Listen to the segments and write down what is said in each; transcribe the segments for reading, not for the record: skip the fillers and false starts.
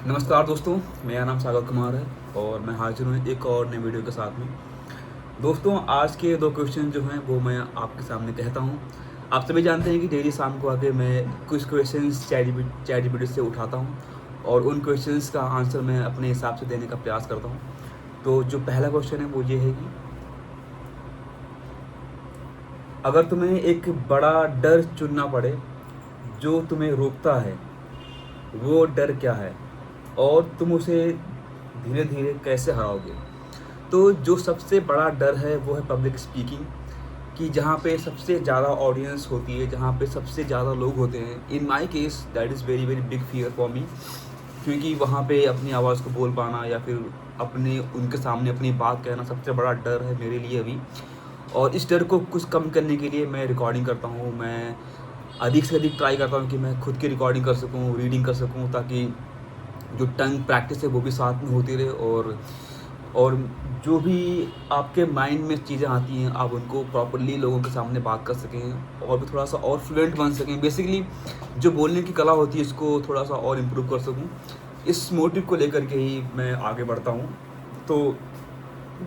नमस्कार दोस्तों, मेरा नाम सागर कुमार है और मैं हाजिर हूँ एक और नए वीडियो के साथ में। दोस्तों, आज के 2 क्वेश्चन जो हैं वो मैं आपके सामने कहता हूँ। आप सभी जानते हैं कि डेली शाम को आके मैं कुछ क्वेश्चंस चैट जीपीटी से उठाता हूँ और उन क्वेश्चंस का आंसर मैं अपने हिसाब से देने का प्रयास करता हूँ। तो जो पहला क्वेश्चन है वो ये है कि अगर तुम्हें एक बड़ा डर चुनना पड़े जो तुम्हें रोकता है, वो डर क्या है? और तुम उसे धीरे-धीरे कैसे हराओगे? तो जो सबसे बड़ा डर है वो है पब्लिक स्पीकिंग, कि जहाँ पे सबसे ज़्यादा ऑडियंस होती है, जहाँ पे सबसे ज़्यादा लोग होते हैं। In my case that is very very big fear for me, क्योंकि वहाँ पे अपनी आवाज़ को बोल पाना या फिर अपने उनके सामने अपनी बात कहना सबसे बड़ा डर है मेरे लिए अभी। और इस डर को कुछ कम करने के लिए मैं रिकॉर्डिंग करता हूँ। मैं अधिक से अधिक ट्राई करता हूँ कि मैं खुद की रिकॉर्डिंग कर सकूँ, रीडिंग कर सकूँ, ताकि जो टंग प्रैक्टिस है वो भी साथ में होती रहे। और जो भी आपके माइंड में चीज़ें आती हैं आप उनको प्रॉपर्ली लोगों के सामने बात कर सकें और भी थोड़ा सा और फ्लुएंट बन सकें। बेसिकली जो बोलने की कला होती है इसको थोड़ा सा और इम्प्रूव कर सकूं, इस मोटिव को लेकर के ही मैं आगे बढ़ता हूं। तो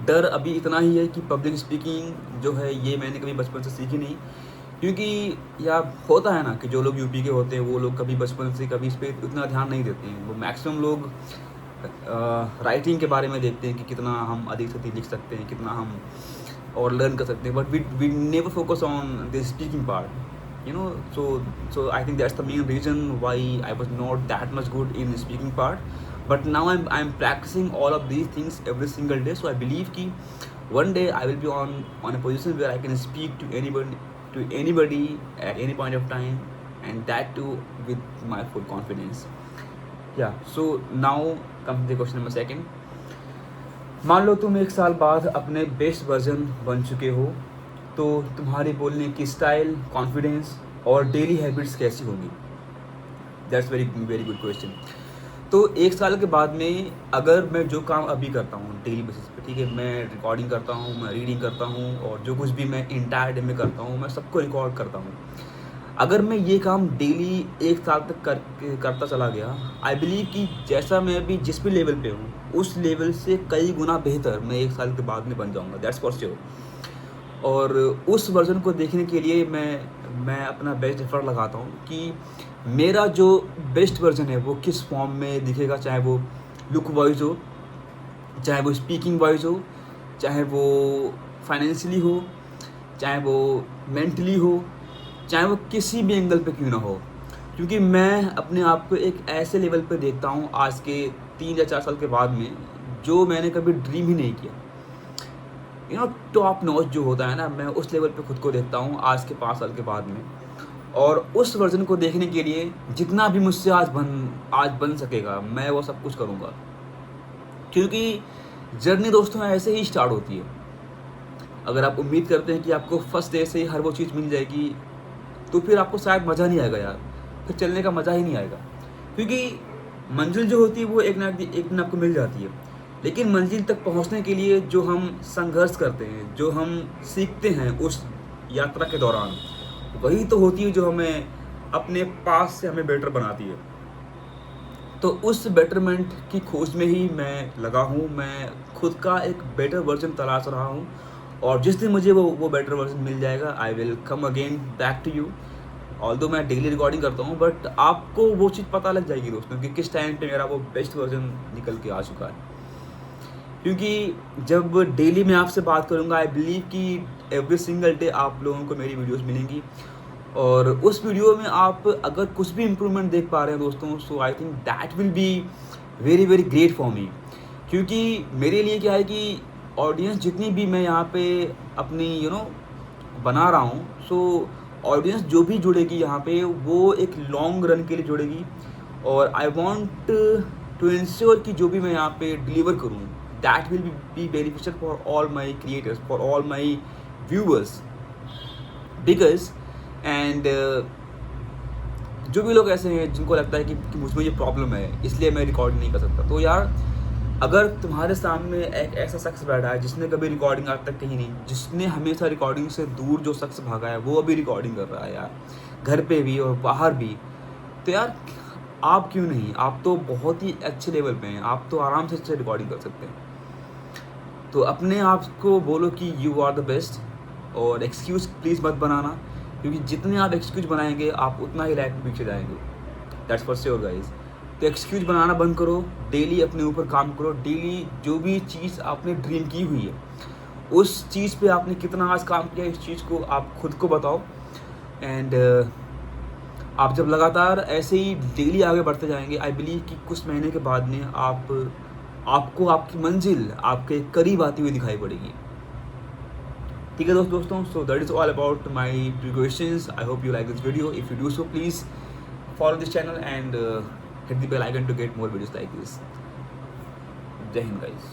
डर अभी इतना ही है कि पब्लिक स्पीकिंग जो है ये मैंने कभी बचपन से सीखी नहीं, क्योंकि या होता है ना कि जो लोग यूपी के होते हैं वो लोग कभी बचपन से कभी इस पर उतना ध्यान नहीं देते हैं। वो मैक्सिमम लोग राइटिंग के बारे में देखते हैं कि कितना हम अधिक से अधिक लिख सकते हैं, कितना हम और लर्न कर सकते हैं, but we never focus on the speaking part, you know. So I think that's the main reason why I was not that much good in speaking part, but now I am practising all of these things every single day. So I believe कि one day I will be on a position where I can speak to anybody at any point of time, and that too with my full confidence. Yeah, so now comes the question number second. मान लो तुम 1 साल बाद अपने best version बन चुके हो, तो तुम्हारी बोलने की स्टाइल, कॉन्फिडेंस और डेली हैबिट्स कैसी होंगी? That's very very good question. तो 1 साल के बाद में अगर मैं जो काम अभी करता हूँ डेली बेसिस पे, ठीक है, मैं रिकॉर्डिंग करता हूँ, मैं रीडिंग करता हूँ और जो कुछ भी मैं इंटायर डे में करता हूँ मैं सबको रिकॉर्ड करता हूँ। अगर मैं ये काम डेली 1 साल तक करता चला गया, आई बिलीव कि जैसा मैं अभी जिस भी लेवल पे हूँ उस लेवल से कई गुना बेहतर मैं 1 साल के बाद में बन जाऊँगा, दैट्स फॉर श्योर। और उस वर्ज़न को देखने के लिए मैं अपना बेस्ट एफर्ट लगाता हूँ कि मेरा जो बेस्ट वर्ज़न है वो किस फॉर्म में दिखेगा, चाहे वो लुक वाइज हो, चाहे वो स्पीकिंग वाइज हो, चाहे वो फाइनेंशियली हो, चाहे वो मेंटली हो, चाहे वो किसी भी एंगल पे क्यों ना हो। क्योंकि मैं अपने आप को एक ऐसे लेवल पे देखता हूँ आज के 3 या 4 साल के बाद में, जो मैंने कभी ड्रीम ही नहीं किया। यू नो, टॉप नॉच जो होता है ना, मैं उस लेवल पे खुद को देखता हूँ आज के 5 साल के बाद में। और उस वर्ज़न को देखने के लिए जितना भी मुझसे आज बन सकेगा मैं वो सब कुछ करूँगा, क्योंकि जर्नी दोस्तों ऐसे ही स्टार्ट होती है। अगर आप उम्मीद करते हैं कि आपको फर्स्ट डे से ही हर वो चीज़ मिल जाएगी, तो फिर आपको शायद मज़ा नहीं आएगा यार, फिर चलने का मज़ा ही नहीं आएगा। क्योंकि मंजिल जो होती है वो एक एक दिन आपको मिल जाती है, लेकिन मंजिल तक पहुंचने के लिए जो हम संघर्ष करते हैं, जो हम सीखते हैं उस यात्रा के दौरान, वही तो होती है जो हमें अपने पास से हमें बेटर बनाती है। तो उस बेटरमेंट की खोज में ही मैं लगा हूँ, मैं खुद का एक बेटर वर्जन तलाश रहा हूँ। और जिस दिन मुझे वो बेटर वर्जन मिल जाएगा, I will come again back to you. Although मैं डेली रिकॉर्डिंग करता हूँ, बट आपको वो चीज़ पता लग जाएगी दोस्तों कि किस टाइम पे मेरा वो बेस्ट वर्जन निकल के आ चुका है। क्योंकि जब डेली मैं आपसे बात करूँगा, आई बिलीव कि एवरी सिंगल डे आप लोगों को मेरी वीडियोस मिलेंगी, और उस वीडियो में आप अगर कुछ भी इम्प्रूवमेंट देख पा रहे हैं दोस्तों, so I think that will be very very great for me. क्योंकि मेरे लिए क्या है कि ऑडियंस जितनी भी मैं यहाँ पे अपनी बना रहा हूँ, सो ऑडियंस जो भी जुड़ेगी यहाँ पे वो एक लॉन्ग रन के लिए जुड़ेगी। और आई वॉन्ट टू इंश्योर कि जो भी मैं यहाँ पे डिलीवर करूँ, that will be beneficial for all my creators, for all my viewers, because and जो भी लोग ऐसे हैं जिनको लगता है कि मुझ में ये प्रॉब्लम है इसलिए मैं रिकॉर्डिंग नहीं कर सकता, तो यार अगर तुम्हारे सामने एक ऐसा शख्स बैठा है जिसने कभी रिकॉर्डिंग आज तक कहीं नहीं, जिसने हमेशा रिकॉर्डिंग से दूर जो शख्स भागा है वो अभी रिकॉर्डिंग कर रहा है यार, घर पे भी और बाहर भी, तो यार आप क्यों नहीं, आप तो बहुत ही अच्छे लेवल पे हैं, आप तो आराम से अच्छे रिकॉर्डिंग कर सकते हैं। तो अपने आप को बोलो कि यू आर द बेस्ट, और एक्सक्यूज़ प्लीज़ मत बनाना, क्योंकि जितने आप एक्सक्यूज़ बनाएंगे आप उतना ही लाइफ में पीछे जाएंगे। That's for sure guys. तो एक्सक्यूज़ बनाना बंद करो, डेली अपने ऊपर काम करो। डेली जो भी चीज़ आपने ड्रीम की हुई है उस चीज़ पे आपने कितना आज काम किया, इस चीज़ को आप खुद को बताओ। एंड आप जब लगातार ऐसे ही डेली आगे बढ़ते जाएंगे, आई बिलीव कि कुछ महीने के बाद में आपको आपकी मंजिल आपके करीब आती हुई दिखाई पड़ेगी। ठीक है दोस्तों, so that is all about my questions. I hope you like this video. If you do so please follow this channel and hit the bell icon to get more videos like this. Jai Hind guys.